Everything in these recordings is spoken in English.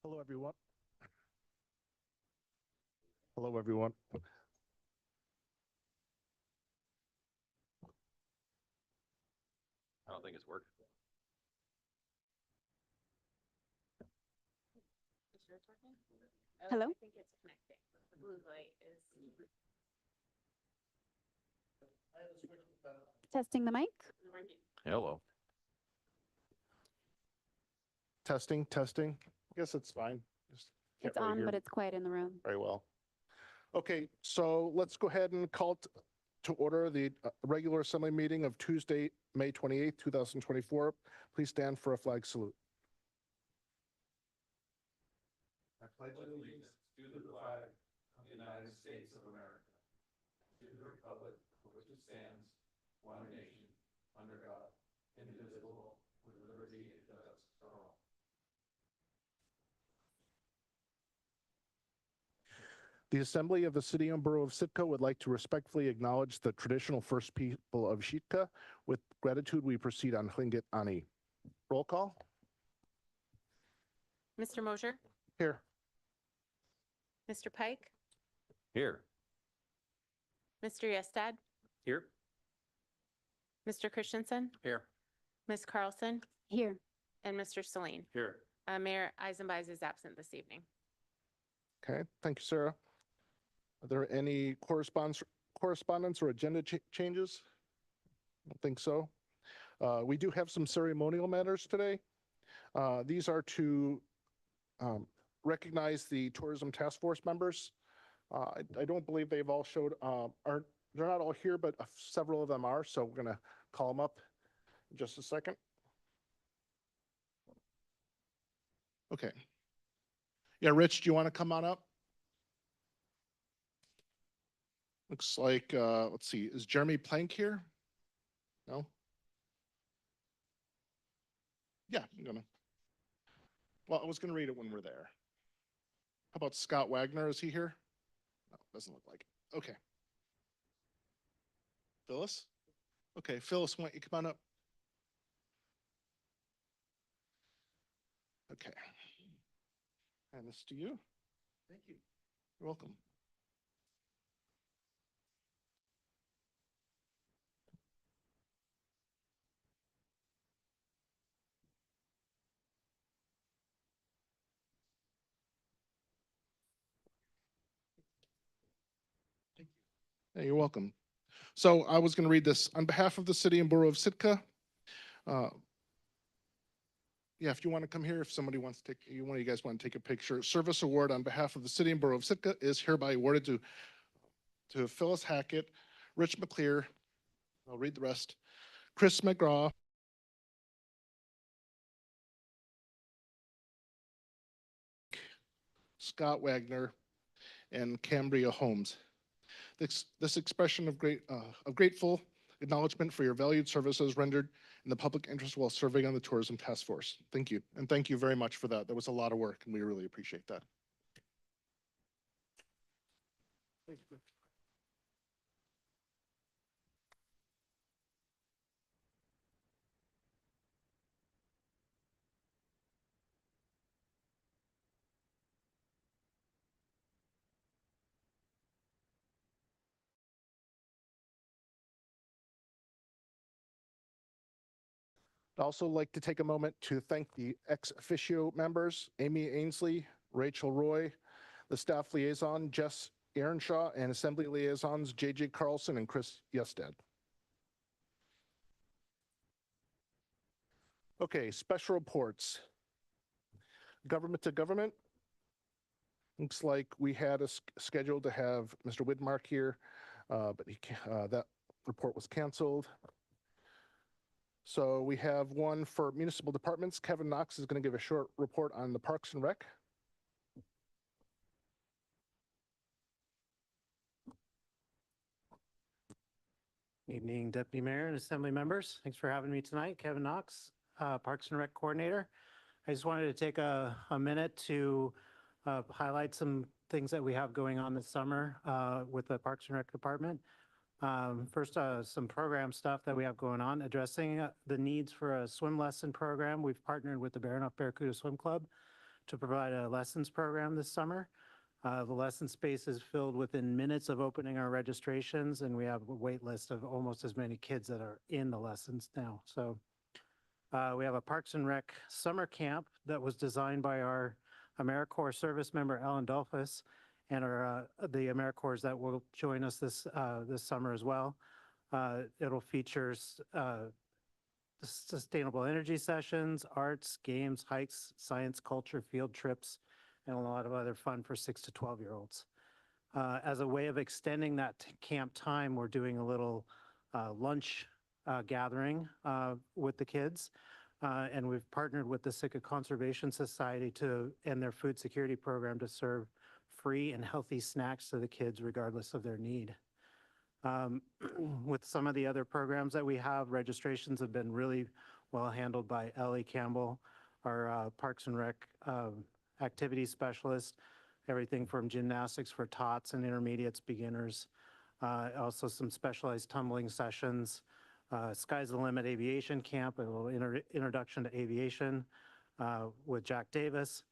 Hello, everyone. Hello, everyone. I don't think it's working. Hello? I think it's connecting. The blue light is. Testing the mic. Hello. Testing, testing. I guess it's fine. Just can't It's really on, hear but it's quiet in the room. very well. Okay, so let's go ahead and call to order the regular assembly meeting of Tuesday, May 28th, 2024. Please stand for a flag salute. I pledge allegiance to the flag of the United States of America, to the republic for which it stands, one nation, under God, indivisible, with liberty and justice for all. The Assembly of the City and Borough of Sitka would like to respectfully acknowledge the traditional first people of Sitka. With gratitude, we proceed on Tlingit Ani. Roll call. Mr. Mosher, Here. Mr. Pike, Here. Mr. Yestad, Here. Mr. Christensen, Here. Ms. Carlson, Here. and Mr. Celine. Here. Mayor Eisenbeiz is absent this evening. Okay, thank you, Sarah. Are there any correspondence or agenda changes? I don't think so. We do have some ceremonial matters today. These are to recognize the Tourism Task Force members. I don't believe they've all they're not all here, but several of them are, so we're gonna call them up in just a second. Okay. Yeah, Rich, do you want to come on up? Looks like, let's see, is Jeremy Plank here? No? Yeah, well, I was gonna read it when we're there. How about Scott Wagner? Is he here? No, doesn't look like it. Okay. Phyllis? Okay, Phyllis, why don't you come on up? Okay. And this to you. Thank you. You're welcome. Yeah, you're welcome. So I was going to read this on behalf of the City and Borough of Sitka. Yeah, if you want to come here, if somebody wants to take, one of you guys want to take a picture. Service award on behalf of the City and Borough of Sitka is hereby awarded to Phyllis Hackett, Rich McClear, I'll read the rest, Chris McGraw, Scott Wagner, and Cambria Holmes. This expression of grateful acknowledgement for your valued services rendered in the public interest while serving on the Tourism Task Force. Thank you. And thank you very much for that. That was a lot of work and we really appreciate that. Thank you. I'd also like to take a moment to thank the ex officio members, Amy Ainsley, Rachel Roy, the staff liaison, Jess Earnshaw, and assembly liaisons, JJ Carlson and Chris Yestad. Okay, special reports. Government to government. Looks like we had a schedule to have Mr. Widmark here, but that report was canceled. So we have one for municipal departments. Kevin Knox is going to give a short report on the Parks and Rec. Evening, Deputy Mayor and Assembly members. Thanks for having me tonight. Kevin Knox, Parks and Rec Coordinator. I just wanted to take a minute to highlight some things that we have going on this summer with the Parks and Rec Department. First, some program stuff that we have going on, addressing the needs for a swim lesson program. We've partnered with the Baranof Barracuda Swim Club to provide a lessons program this summer. The lesson space is filled within minutes of opening our registrations, and we have a wait list of almost as many kids that are in the lessons now. So we have a Parks and Rec summer camp that was designed by our AmeriCorps service member, Alan Dolphus, and the AmeriCorps that will join us this summer as well. It'll feature sustainable energy sessions, arts, games, hikes, science, culture, field trips, and a lot of other fun for 6 to 12-year-olds. As a way of extending that camp time, we're doing a little lunch gathering with the kids. And we've partnered with the Sitka Conservation Society and their food security program to serve free and healthy snacks to the kids regardless of their need. With some of the other programs that we have, registrations have been really well handled by Ellie Campbell, our Parks and Rec activity specialist, everything from gymnastics for tots and intermediates, beginners, also some specialized tumbling sessions, Sky's the Limit Aviation Camp, a little introduction to aviation with Jack Davis,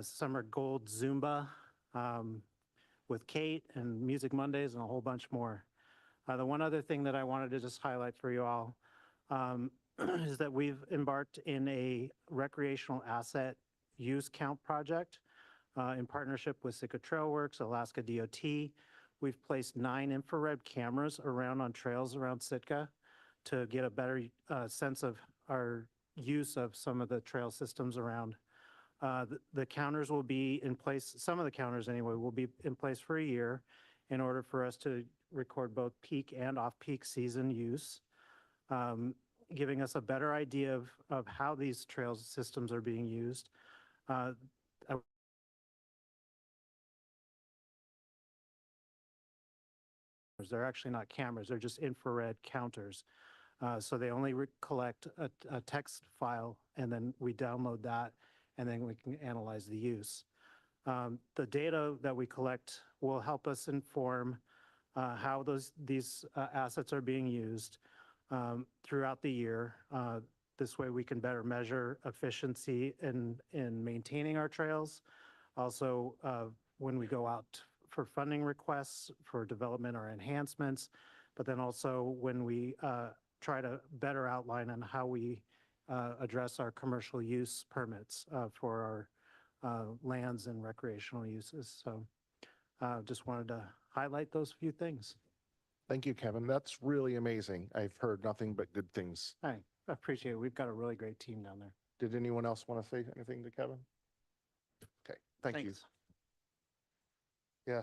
Summer Gold Zumba with Kate, and Music Mondays, and a whole bunch more. The one other thing that I wanted to just highlight for you all is that we've embarked in a recreational asset use count project in partnership with Sitka Trailworks, Alaska DOT. We've placed 9 infrared cameras around on trails around Sitka to get a better sense of our use of some of the trail systems around. The counters will be in place, some of the counters anyway, will be in place for a year in order for us to record both peak and off-peak season use, giving us a better idea of how these trail systems are being used. They're actually not cameras, they're just infrared counters. So they only collect a text file, and then we download that, and then we can analyze the use. The data that we collect will help us inform how these assets are being used throughout the year. This way we can better measure efficiency in maintaining our trails. Also, when we go out for funding requests for development or enhancements, but then also when we try to better outline on how we address our commercial use permits for our lands and recreational uses. So just wanted to highlight those few things. Thank you, Kevin. That's really amazing. I've heard nothing but good things. I appreciate it. We've got a really great team down there. Did anyone else want to say anything to Kevin? Okay, thank you. Thanks. Yeah.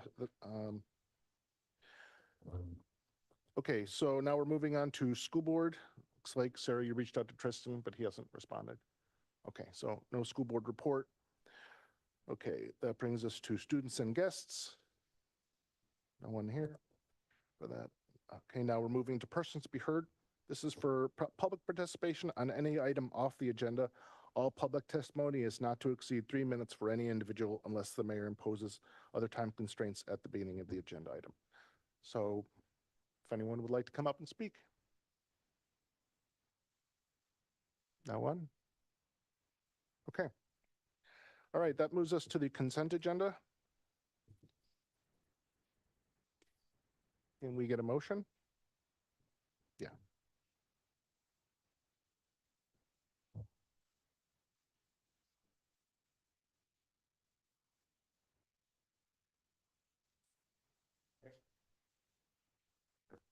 Okay, so now we're moving on to school board. Looks like, Sarah, you reached out to Tristan, but he hasn't responded. Okay, so no school board report. Okay, that brings us to students and guests. No one here for that. Okay, now we're moving to persons to be heard. This is for public participation on any item off the agenda. All public testimony is not to exceed 3 minutes for any individual unless the mayor imposes other time constraints at the beginning of the agenda item. So if anyone would like to come up and speak. No one? Okay. All right, that moves us to the consent agenda. Can we get a motion? Yeah.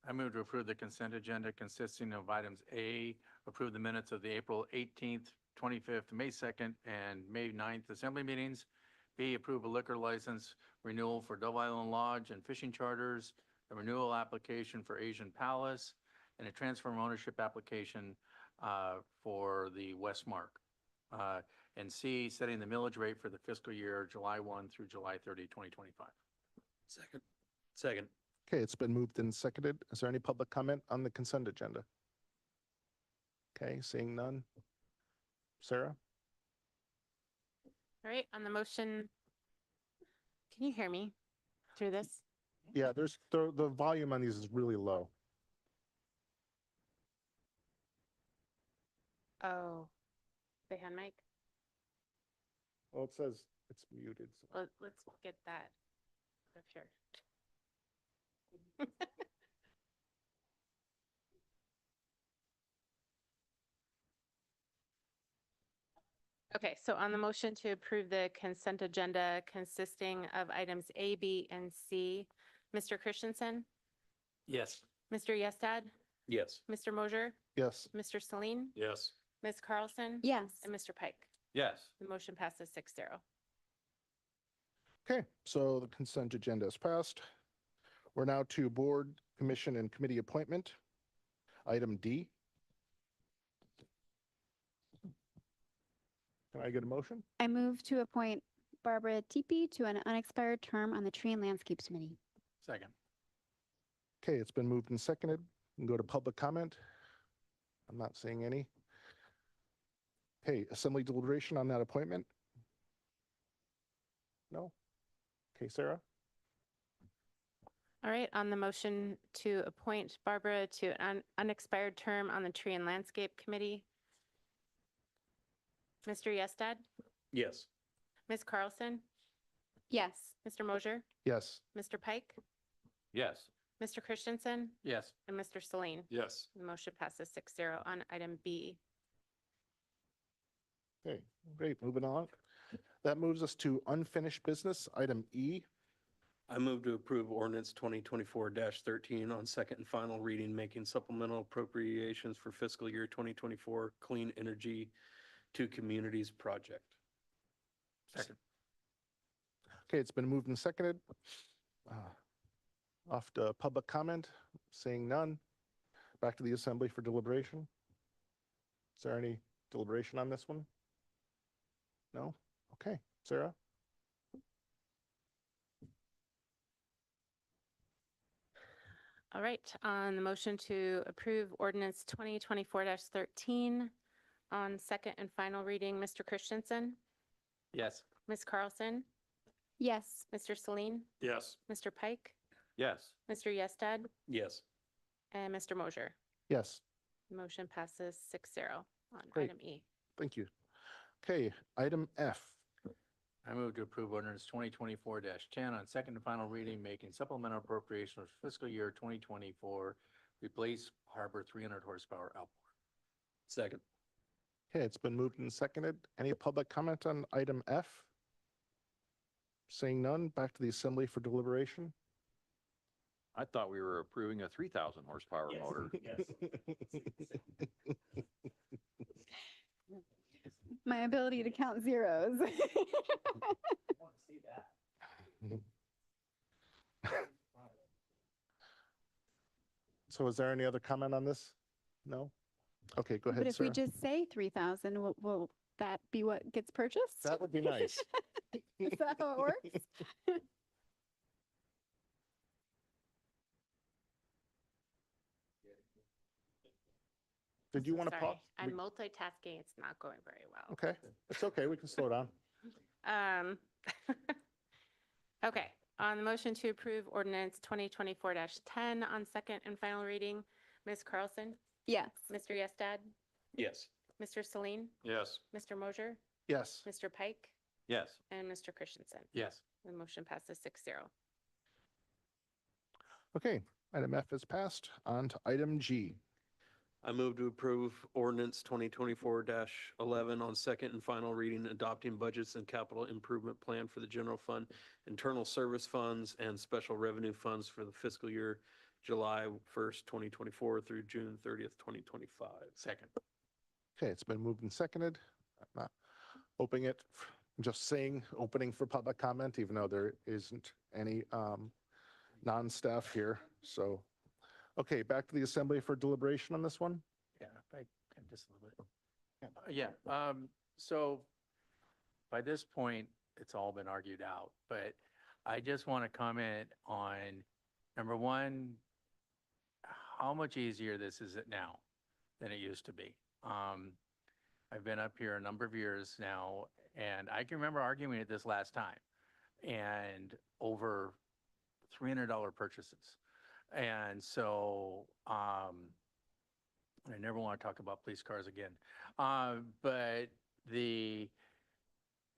I move to approve the consent agenda consisting of items A, approve the minutes of the April 18th, 25th, May 2nd, and May 9th assembly meetings. B, approve a liquor license renewal for Dove Island Lodge and fishing charters, a renewal application for Asian Palace, and a transfer of ownership application for the Westmark. And C, setting the millage rate for the fiscal year July 1 through July 30, 2025. Second. Okay, it's been moved and seconded. Is there any public comment on the consent agenda? Okay, seeing none. Sarah? All right, on the motion, can you hear me through this? Yeah, there's the volume on these is really low. Oh, the hand mic? Well, it says it's muted. So. Let's get that up here. Okay, so on the motion to approve the consent agenda consisting of items A, B, and C, Mr. Christensen, Yes. Mr. Yestad, Yes. Mr. Mosier, Yes. Mr. Celine, Yes. Ms. Carlson, Yes. and Mr. Pike. Yes. The motion passes 6-0. Okay, so the consent agenda is passed. We're now to board, commission, and committee appointment. Item D. Can I get a motion? I move to appoint Barbara Teepee to an unexpired term on the Tree and Landscapes Committee. Second. Okay, it's been moved and seconded. We can go to public comment. I'm not seeing any. Okay, assembly deliberation on that appointment? No? Okay, Sarah? All right, on the motion to appoint Barbara to an unexpired term on the Tree and Landscape Committee, Mr. Yestad, Yes. Ms. Carlson, Yes. Mr. Mosier, Yes. Mr. Pike, Yes. Mr. Christensen, Yes. and Mr. Celine. Yes. The motion passes 6-0 on item B. Okay, great, moving on. That moves us to unfinished business, item E. I move to approve ordinance 2024-13 on second and final reading, making supplemental appropriations for fiscal year 2024 Clean Energy to Communities Project. Second. Okay, it's been moved and seconded. Off to public comment, seeing none. Back to the assembly for deliberation. Is there any deliberation on this one? No? Okay, Sarah? All right, on the motion to approve ordinance 2024-13 on second and final reading, Mr. Christensen, Yes. Ms. Carlson, Yes. Mr. Celine, Yes. Mr. Pike, Yes. Mr. Yestad, Yes. and Mr. Mosier. Yes, The motion passes 6-0 on Great. item E. thank you. Okay, item F. I move to approve ordinance 2024-10 on second and final reading, making supplemental appropriations for fiscal year 2024, replace Harbor 300 horsepower outboard. Second. Okay, it's been moved and seconded. Any public comment on item F? Seeing none, back to the assembly for deliberation. I thought we were approving a 3,000 horsepower motor. My ability to count zeros. So is there any other comment on this? No? Okay, go But ahead, if we Sarah. just say 3,000, will that be what gets purchased? That would be nice. Is that how it works? Did you want to Sorry, pause? I'm multitasking. It's not going very well. Okay, it's okay. We can slow down. Okay, on the motion to approve ordinance 2024-10 on second and final reading, Ms. Carlson, Yes. Mr. Yestad, Yes. Mr. Celine, Yes. Mr. Mosier, Yes, Mr. Pike, Yes. and Mr. Christensen. Yes. The motion passes 6-0. okay. Item F is passed. On to item G. I move to approve ordinance 2024-11 on second and final reading, adopting budgets and capital improvement plan for the general fund, internal service funds, and special revenue funds for the fiscal year July 1st, 2024 through June 30th, 2025. Second. Okay, it's been moved and seconded. I'm not opening it, just saying opening for public comment, even though there isn't any non-staff here. So, okay, back to the assembly for deliberation on this one. Yeah, if I can just a little bit. Yeah, so by this point, it's all been argued out, but I just want to comment on, number one, how much easier this is it now than it used to be. I've been up here a number of years now, and I can remember arguing it this last time, and over $300 purchases. And so, I never want to talk about police cars again. But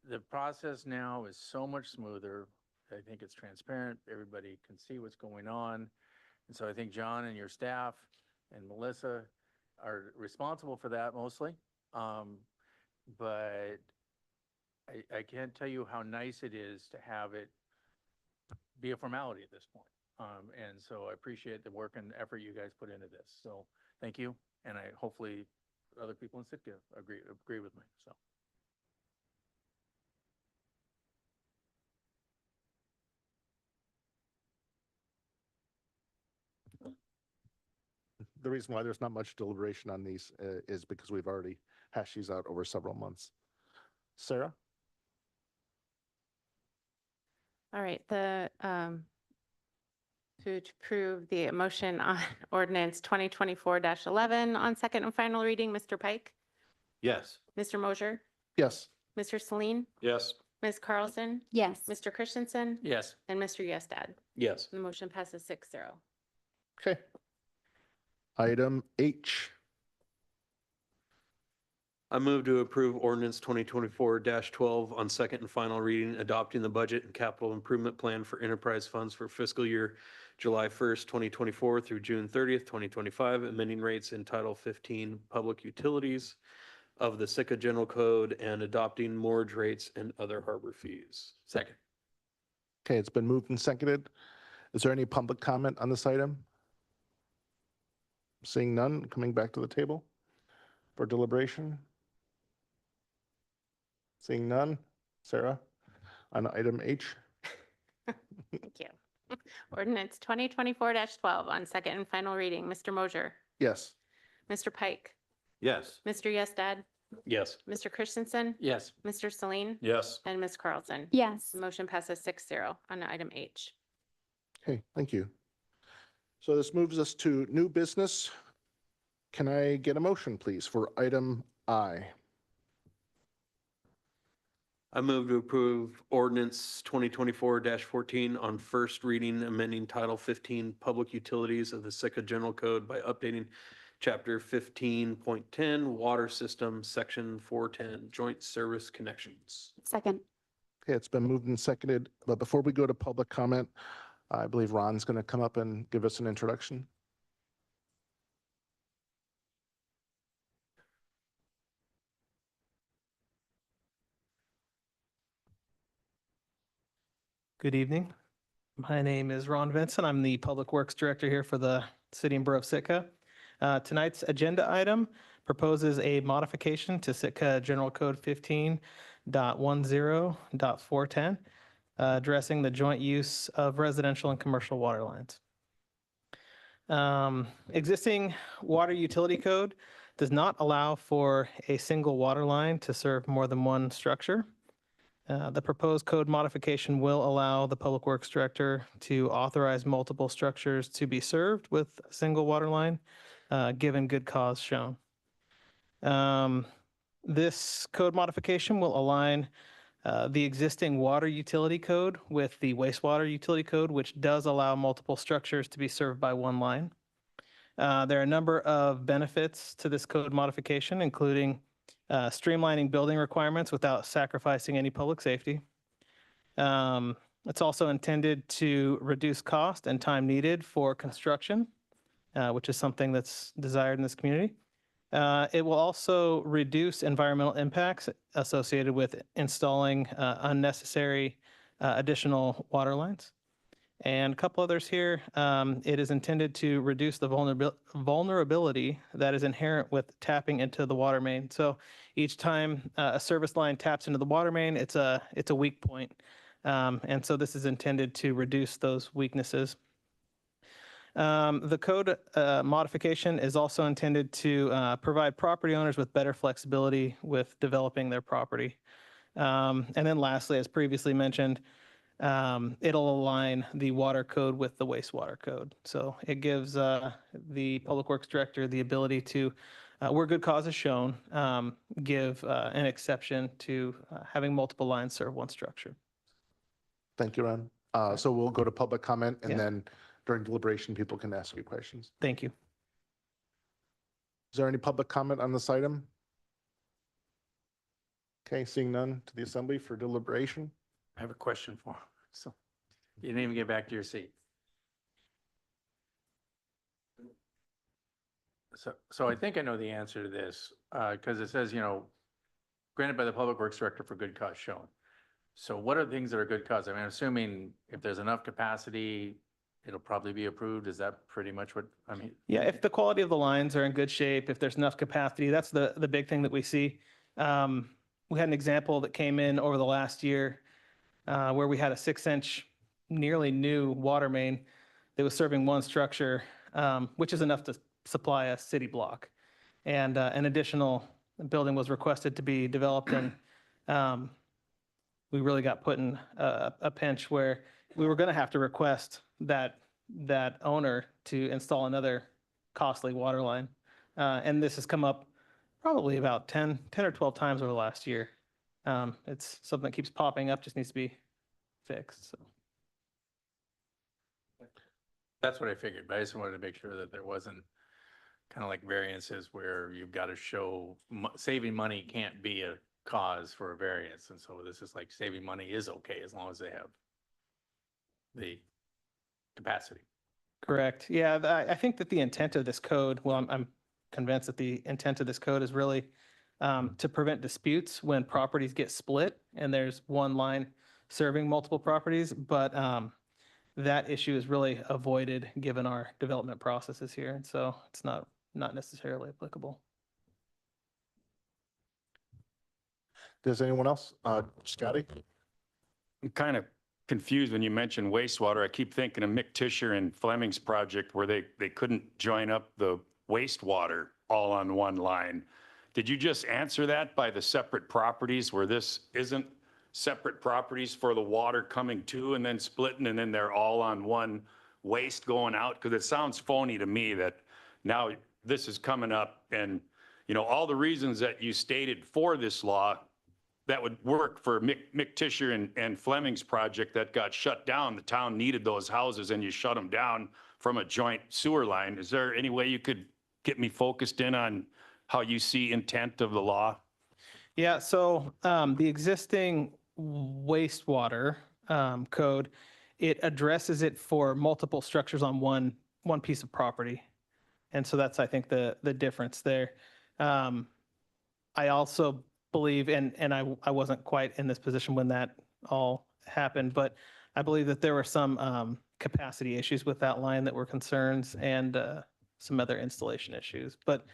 the process now is so much smoother. I think it's transparent. Everybody can see what's going on. And so I think John and your staff and Melissa are responsible for that mostly. But I can't tell you how nice it is to have it be a formality at this point. And so I appreciate the work and effort you guys put into this. So thank you. And I hopefully other people in Sitka agree with me. So. The reason why there's not much deliberation on these is because we've already hashed these out over several months. Sarah? All right, to approve the motion on ordinance 2024-11 on second and final reading, Mr. Pike, Yes. Mr. Mosher, Yes. Mr. Celine, Yes. Ms. Carlson, Yes. Mr. Christensen, Yes. and Mr. Yestad. Yes. The motion passes 6-0. Okay. Item H. I move to approve ordinance 2024-12 on second and final reading, adopting the budget and capital improvement plan for enterprise funds for fiscal year July 1st, 2024 through June 30th, 2025, amending rates in Title 15 Public Utilities of the Sitka General Code and adopting mortgage rates and other harbor fees. Second. Okay, it's been moved and seconded. Is there any public comment on this item? Seeing none, coming back to the table for deliberation. Seeing none. Sarah, on item H? Thank you. Ordinance 2024-12 on second and final reading, Mr. Mosher, Yes. Mr. Pike, Yes. Mr. Yestad, Yes. Mr. Christensen, Yes. Mr. Celine, Yes. and Ms. Carlson. Yes. The motion passes 6-0 on item H. Okay, thank you. So this moves us to new business. Can I get a motion, please, for item I? I move to approve ordinance 2024-14 on first reading, amending Title 15 Public Utilities of the Sitka General Code by updating Chapter 15.10 Water System, Section 410 Joint Service Connections. Second. Okay, it's been moved and seconded, but before we go to public comment, I believe Ron's going to come up and give us an introduction. Good evening. My name is Ron Vincent. I'm the Public Works Director here for the City and Borough of Sitka. Tonight's agenda item proposes a modification to Sitka General Code 15.10.410, addressing the joint use of residential and commercial water lines. Existing water utility code does not allow for a single water line to serve more than one structure. The proposed code modification will allow the Public Works Director to authorize multiple structures to be served with a single water line, given good cause shown. This code modification will align the existing water utility code with the wastewater utility code, which does allow multiple structures to be served by one line. There are a number of benefits to this code modification, including streamlining building requirements without sacrificing any public safety. It's also intended to reduce cost and time needed for construction, which is something that's desired in this community. It will also reduce environmental impacts associated with installing unnecessary additional water lines. And a couple others here. It is intended to reduce the vulnerability that is inherent with tapping into the water main. So each time a service line taps into the water main, it's a weak point. And so this is intended to reduce those weaknesses. The code modification is also intended to provide property owners with better flexibility with developing their property. And then lastly, as previously mentioned, it'll align the water code with the wastewater code. So it gives the Public Works Director the ability to, where good cause is shown, give an exception to having multiple lines serve one structure. Thank you, Ron. So we'll go to public comment, and Yeah. then during deliberation, people can ask you questions. Thank you. Is there any public comment on this item? Okay, seeing none to the assembly for deliberation. I have a question for him. So you didn't even get back to your seat. So I think I know the answer to this, because it says, granted by the Public Works Director for good cause shown. So what are things that are good cause? I mean, I'm assuming if there's enough capacity, it'll probably be approved. Is that pretty much what, I mean? Yeah, if the quality of the lines are in good shape, if there's enough capacity, that's the big thing that we see. We had an example that came in over the last year where we had a 6-inch, nearly new water main that was serving one structure, which is enough to supply a city block. And an additional building was requested to be developed, and we really got put in a pinch where we were going to have to request that owner to install another costly water line. And this has come up probably about 10 or 12 times over the last year. It's something that keeps popping up, just needs to be fixed. So. That's what I figured, but I just wanted to make sure that there wasn't kind of like variances where you've got to show saving money can't be a cause for a variance. And so this is like saving money is okay as long as they have the capacity. Correct. Yeah, I think that the intent of this code, well, I'm convinced that the intent of this code is really to prevent disputes when properties get split and there's one line serving multiple properties. But that issue is really avoided given our development processes here. And so it's not necessarily applicable. Does anyone else? Scotty? I'm kind of confused when you mention wastewater. I keep thinking of Mick Tisher and Fleming's project where they couldn't join up the wastewater all on one line. Did you just answer that by the separate properties where this isn't separate properties for the water coming to and then splitting and then they're all on one waste going out? Because it sounds phony to me that now this is coming up and, all the reasons that you stated for this law that would work for Mick Tisher and Fleming's project that got shut down. The town needed those houses and you shut them down from a joint sewer line. Is there any way you could get me focused in on how you see intent of the law? Yeah, so the existing wastewater code, it addresses it for multiple structures on one piece of property. And so that's, I think, the difference there. I also believe, and I wasn't quite in this position when that all happened, but I believe that there were some capacity issues with that line that were concerns and some other installation issues. But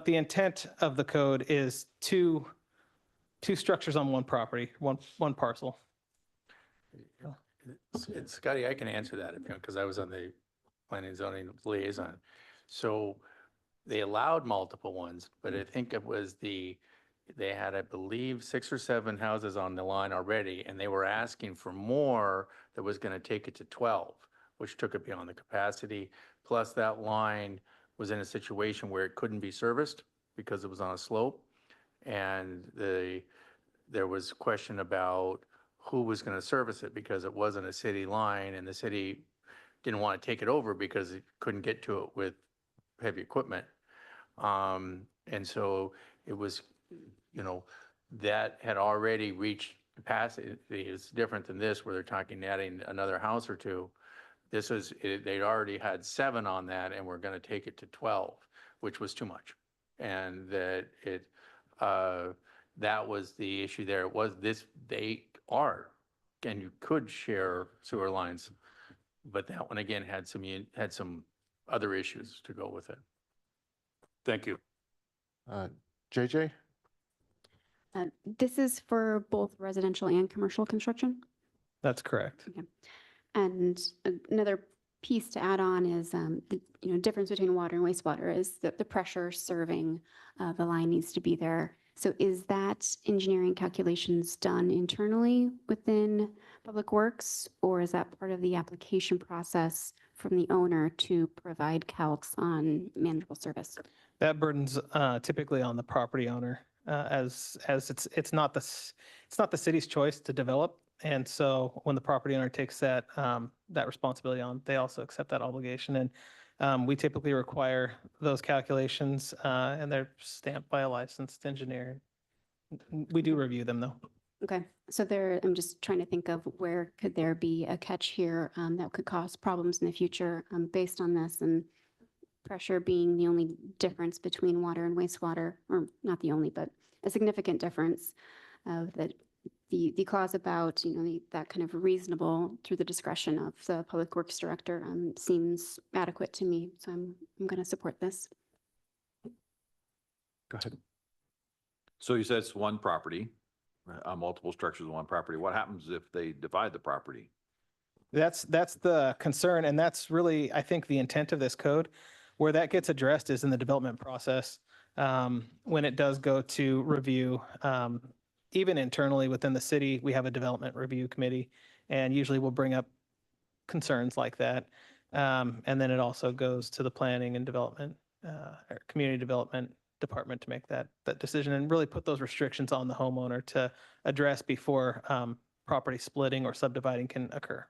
the intent of the code is two structures on one property, one parcel. Scotty, I can answer that because I was on the planning and zoning liaison. So they allowed multiple ones, but I think it was they had, I believe, 6 or 7 houses on the line already, and they were asking for more that was going to take it to 12, which took it beyond the capacity. Plus that line was in a situation where it couldn't be serviced because it was on a slope. And there was question about who was going to service it because it wasn't a city line and the city didn't want to take it over because it couldn't get to it with heavy equipment. And so it was, that had already reached capacity. It's different than this where they're talking adding another house or two. This was, they'd already had 7 on that and we're going to take it to 12, which was too much. And that that was the issue there. It was this, they are, and you could share sewer lines, but that one again had some other issues to go with it. Thank you. JJ? This is for both residential and commercial construction. That's correct. And another piece to add on is the difference between water and wastewater is that the pressure serving the line needs to be there. So is that engineering calculations done internally within Public Works, or is that part of the application process from the owner to provide calcs on manageable service? That burden's typically on the property owner, as it's not the city's choice to develop, and so when the property owner takes that responsibility on, they also accept that obligation. And we typically require those calculations, and they're stamped by a licensed engineer. We do review them though. Okay, so there, I'm just trying to think of where could there be a catch here that could cause problems in the future based on this, and pressure being the only difference between water and wastewater, or not the only, but a significant difference. That the clause about, that kind of reasonable through the discretion of the Public Works Director seems adequate to me, so I'm going to support this. Go ahead. So you said it's one property, multiple structures on one property. What happens if they divide the property? That's the concern, and that's really, I think, the intent of this code. Where that gets addressed is in the development process. When it does go to review, even internally within the city, we have a development review committee, and usually we'll bring up concerns like that. And then it also goes to the planning and development, or community development department to make that decision and really put those restrictions on the homeowner to address before property splitting or subdividing can occur.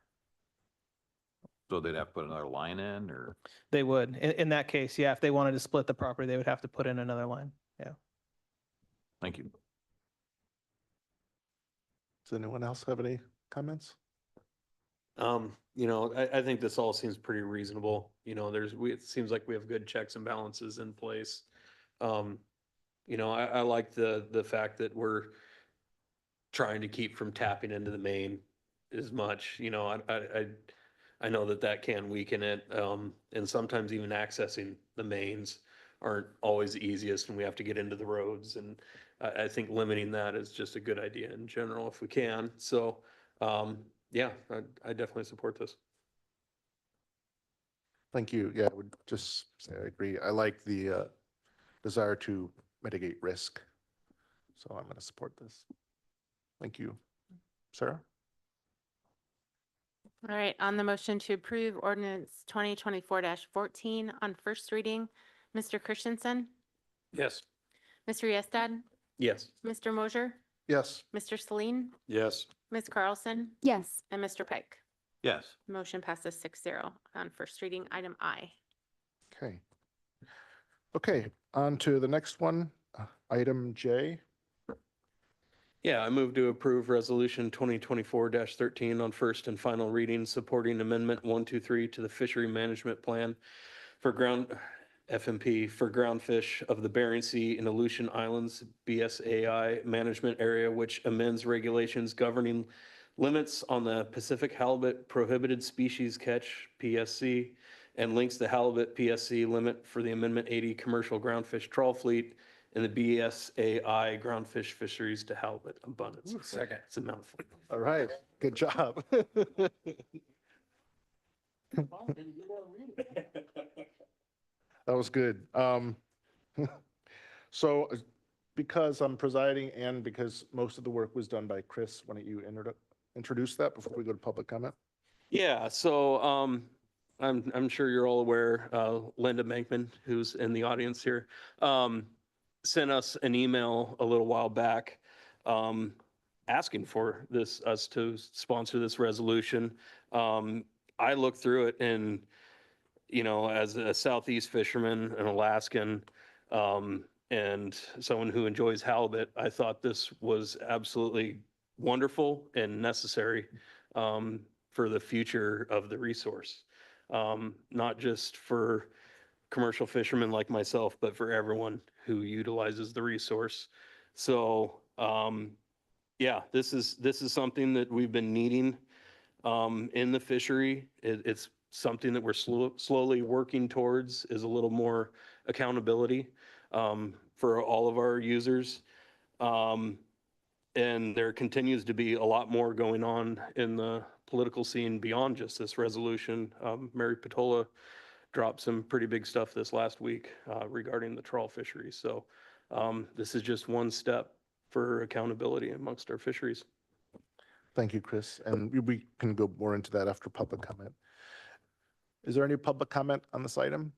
So they'd have to put another line in, or? They would. In that case, yeah, if they wanted to split the property, they would have to put in another line. Yeah. Thank you. Does anyone else have any comments? I think this all seems pretty reasonable. It seems like we have good checks and balances in place. I like the fact that we're trying to keep from tapping into the main as much, I know that can weaken it. And sometimes even accessing the mains aren't always the easiest and we have to get into the roads. And I think limiting that is just a good idea in general if we can. So, yeah, I definitely support this. Thank you. Yeah, I would just say I agree. I like the desire to mitigate risk. So I'm going to support this. Thank you. Sarah? All right, on the motion to approve ordinance 2024-14 on first reading, Mr. Christensen, Yes. Mr. Yestad, Yes. Mr. Mosier, Yes. Mr. Celine, Yes. Ms. Carlson, Yes. and Mr. Pike. Yes. Motion passes 6-0 on first reading, item I. Okay. Okay, on to the next one, item J. Yeah, I move to approve resolution 2024-13 on first and final reading, supporting amendment 123 to the fishery management plan for FMP for groundfish of the Bering Sea and Aleutian Islands BSAI management area, which amends regulations governing limits on the Pacific halibut prohibited species catch PSC and links the halibut PSC limit for the Amendment 80 commercial groundfish trawl fleet and the BSAI groundfish fisheries to halibut abundance. Second. It's a mouthful. All right, good job. That was good. So because I'm presiding and because most of the work was done by Chris, why don't you introduce that before we go to public comment? Yeah, so I'm sure you're all aware, Linda Mankman, who's in the audience here, sent us an email a little while back asking for us to sponsor this resolution. I looked through it and, as a Southeast fisherman, an Alaskan, and someone who enjoys halibut, I thought this was absolutely wonderful and necessary for the future of the resource. Not just for commercial fishermen like myself, but for everyone who utilizes the resource. So, yeah, this is something that we've been needing in the fishery. It's something that we're slowly working towards, is a little more accountability for all of our users. And there continues to be a lot more going on in the political scene beyond just this resolution. Mary Patola dropped some pretty big stuff this last week regarding the trawl fisheries. So this is just one step for accountability amongst our fisheries. Thank you, Chris. And we can go more into that after public comment. Is there any public comment on this item?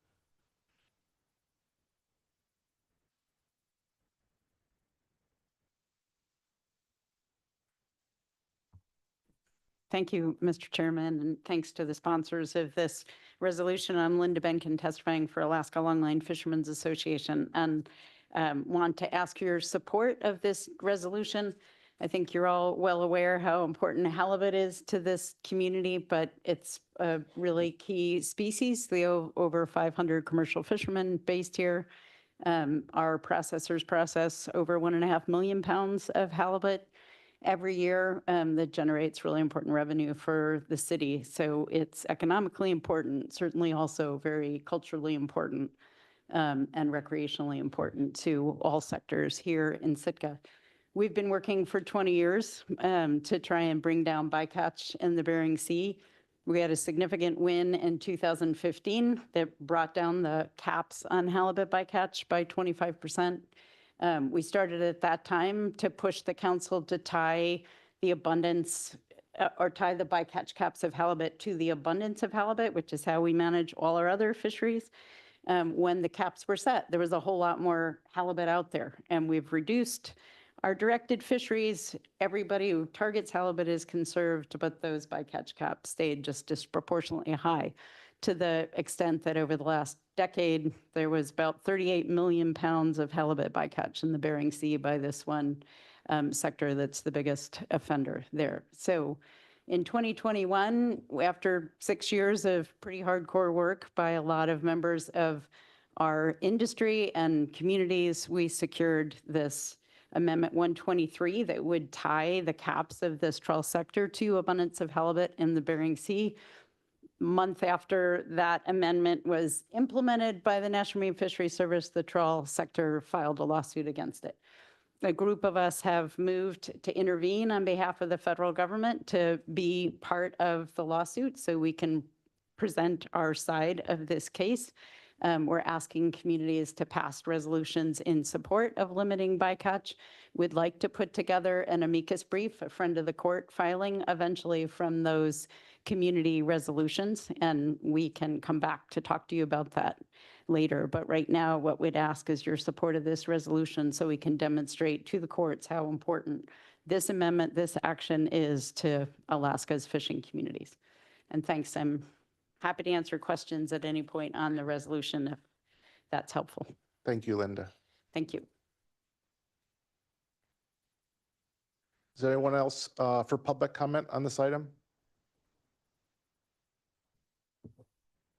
Thank you, Mr. Chairman, and thanks to the sponsors of this resolution. I'm Linda Benkin, testifying for Alaska Longline Fishermen's Association. And Want to ask your support of this resolution. I think you're all well aware how important halibut is to this community, but it's a really key species. The over 500 commercial fishermen based here. Our processors process over 1.5 million pounds of halibut every year that generates really important revenue for the city. So it's economically important, certainly also very culturally important and recreationally important to all sectors here in Sitka. We've been working for 20 years to try and bring down bycatch in the Bering Sea. We had a significant win in 2015 that brought down the caps on halibut bycatch by 25%. We started at that time to push the council to tie the abundance or tie the bycatch caps of halibut to the abundance of halibut, which is how we manage all our other fisheries. When the caps were set, there was a whole lot more halibut out there, and we've reduced our directed fisheries. Everybody who targets halibut is conserved, but those bycatch caps stayed just disproportionately high, to the extent that over the last decade, there was about 38 million pounds of halibut bycatch in the Bering Sea by this one sector that's the biggest offender there. So in 2021, after 6 years of pretty hardcore work by a lot of members of our industry and communities, we secured this Amendment 123 that would tie the caps of this trawl sector to abundance of halibut in the Bering Sea. Month after that amendment was implemented by the National Marine Fisheries Service, the trawl sector filed a lawsuit against it. A group of us have moved to intervene on behalf of the federal government to be part of the lawsuit so we can present our side of this case. We're asking communities to pass resolutions in support of limiting bycatch. We'd like to put together an amicus brief, a friend of the court filing eventually from those community resolutions, and we can come back to talk to you about that later. But right now, what we'd ask is your support of this resolution so we can demonstrate to the courts how important this amendment, this action is to Alaska's fishing communities. And thanks. I'm happy to answer questions at any point on the resolution if that's helpful. Thank you, Linda. Thank you. Is there anyone else for public comment on this item?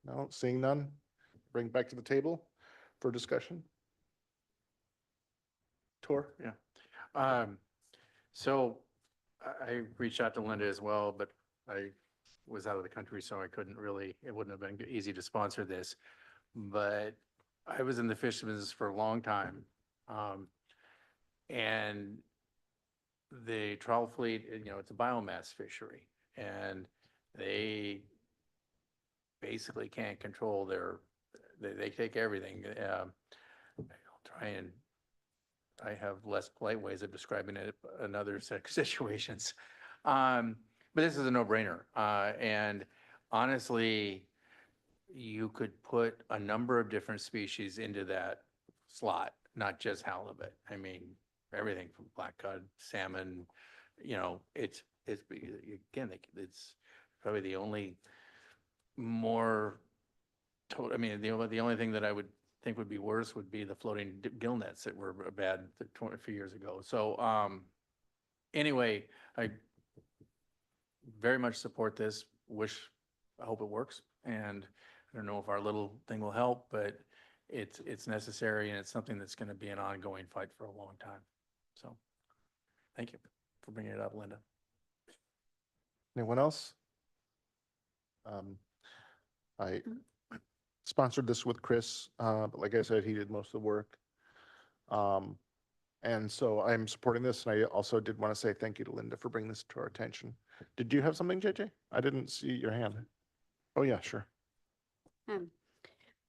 No, seeing none. Bring it back to the table for discussion. Tor? Yeah. So I reached out to Linda as well, but I was out of the country, so I couldn't really, it wouldn't have been easy to sponsor this. But I was in the fish business for a long time. And the trawl fleet, it's a biomass fishery, and they basically can't control they take everything. I'll try and, I have less polite ways of describing it in other situations. But this is a no-brainer. And honestly, you could put a number of different species into that slot, not just halibut. I mean, everything from black cod, salmon, it's again, it's probably the only the only thing that I would think would be worse would be the floating gill nets that were bad a few years ago. So anyway, I very much support this. I hope it works. And I don't know if our little thing will help, but it's necessary, and it's something that's going to be an ongoing fight for a long time. So thank you for bringing it up, Linda. Anyone else? I sponsored this with Chris, but like I said, he did most of the work. And so I'm supporting this, and I also did want to say thank you to Linda for bringing this to our attention. Did you have something, JJ? I didn't see your hand. Oh, yeah, sure.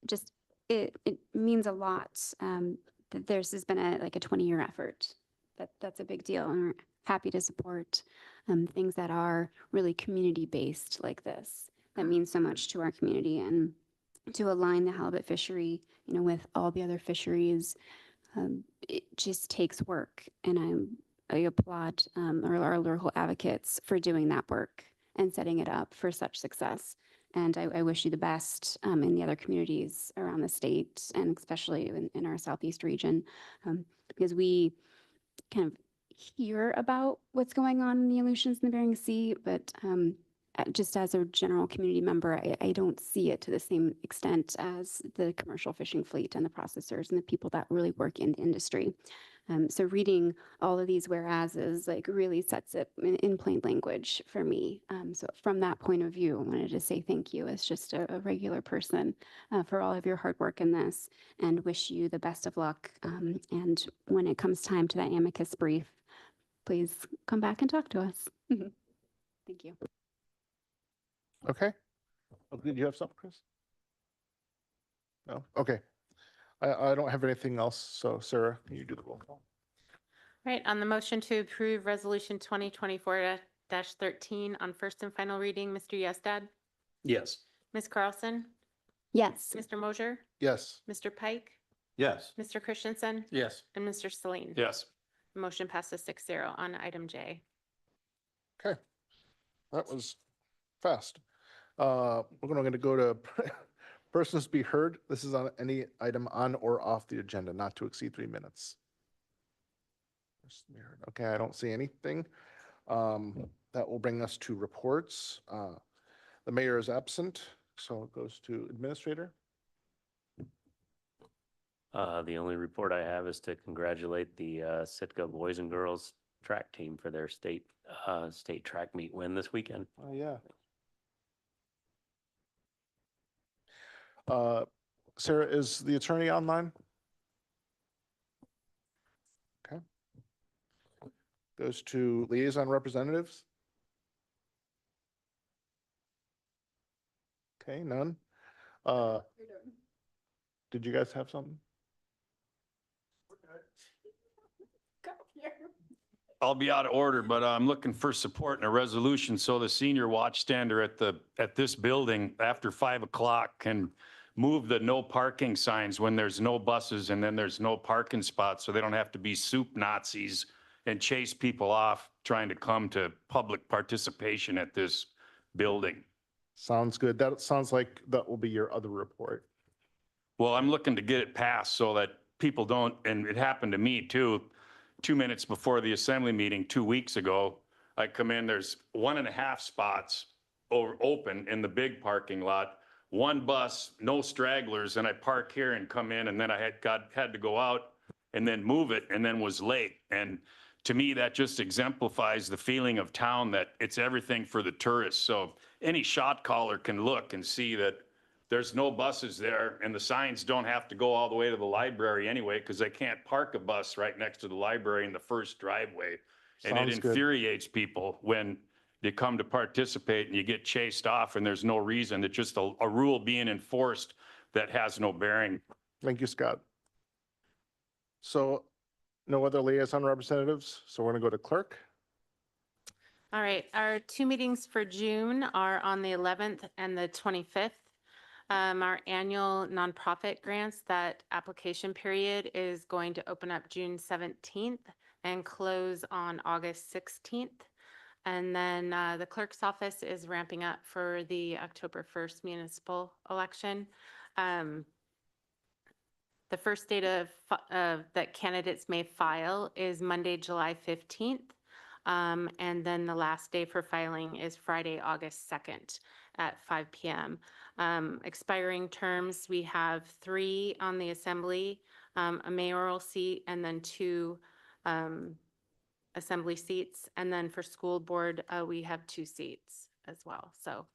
Just, it means a lot that there's has been a 20-year effort. That's a big deal, and we're happy to support things that are really community-based like this. That means so much to our community, and to align the halibut fishery, with all the other fisheries, it just takes work. And I applaud our local advocates for doing that work and setting it up for such success. And I wish you the best in the other communities around the state and especially in our southeast region, because we kind of hear about what's going on in the Aleutians and the Bering Sea, but just as a general community member, I don't see it to the same extent as the commercial fishing fleet and the processors and the people that really work in the industry. So reading all of these whereases like really sets it in plain language for me. So from that point of view, I wanted to say thank you as just a regular person for all of your hard work in this and wish you the best of luck. And when it comes time to that amicus brief, please come back and talk to us. Thank you. Okay. Oh, did you have something, Chris? No? Okay. I don't have anything else. So Sarah, can you do the roll call? Right, on the motion to approve Resolution 2024-13 on first and final reading, Mr. Yestad, Yes. Ms. Carlson, Yes. Mr. Mosher, Yes. Mr. Pike, Yes. Mr. Christensen, Yes. and Mr. Celine. Yes. Motion passes 6-0 on item J. Okay. That was fast. We're going to go to persons be heard. This is on any item on or off the agenda, not to exceed 3 minutes. Okay, I don't see anything. That will bring us to reports. The mayor is absent, so it goes to administrator. The only report I have is to congratulate the Sitka boys and girls track team for their state track meet win this weekend. Oh, yeah. Sarah, is the attorney online? Okay. Goes to liaison representatives. Okay, none. Did you guys have something? I'll be out of order, but I'm looking for support in a resolution so the senior watch stander at this building after 5 o'clock can move the no parking signs when there's no buses and then there's no parking spots, so they don't have to be soup Nazis and chase people off trying to come to public participation at this building. Sounds good. That sounds like that will be your other report. Well, I'm looking to get it passed so that people don't, and it happened to me too, 2 minutes before the assembly meeting 2 weeks ago, I come in, there's 1.5 spots open in the big parking lot, one bus, no stragglers, and I park here and come in, and then I had to go out and then move it and then was late. And to me, that just exemplifies the feeling of town that it's everything for the tourists. So any shot caller can look and see that there's no buses there, and the signs don't have to go all the way to the library anyway, because they can't park a bus right next to the library in the first driveway. And it Sounds good. infuriates people when you come to participate and you get chased off and there's no reason. It's just a rule being enforced that has no bearing. Thank you, Scott. So no other liaison representatives, so we're going to go to clerk. All right, our 2 meetings for June are on the 11th and the 25th. Our annual nonprofit grants, that application period is going to open up June 17th and close on August 16th. And then the clerk's office is ramping up for the October 1st municipal election. The first date that candidates may file is Monday, July 15th. And then the last day for filing is Friday, August 2nd at 5 p.m. Expiring terms, we have 3 on the assembly, a mayoral seat, and then 2 assembly seats. And then for school board, we have 2 seats as well. So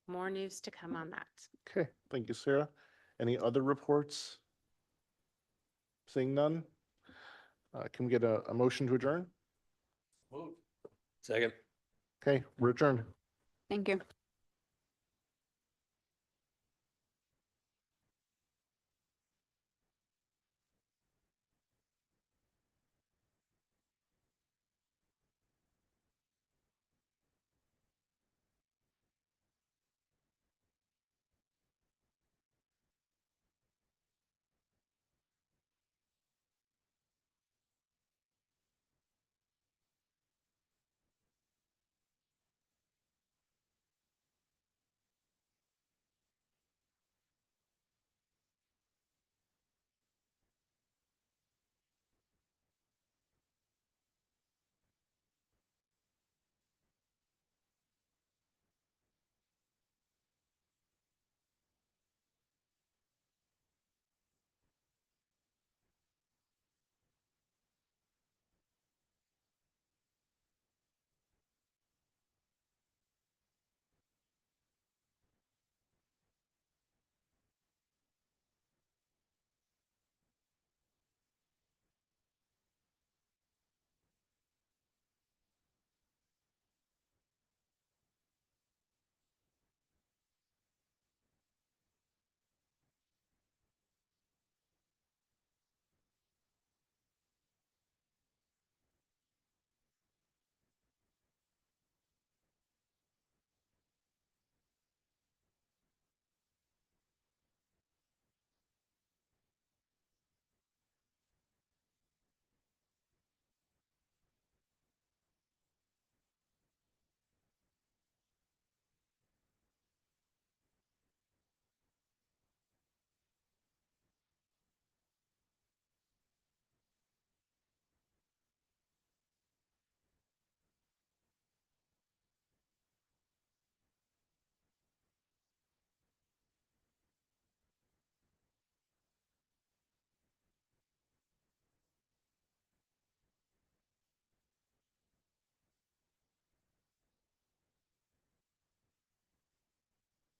more news to come on that. Okay, thank you, Sarah. Any other reports? Seeing none? Can we get a motion to adjourn? Second. Okay, we're adjourned. Thank you.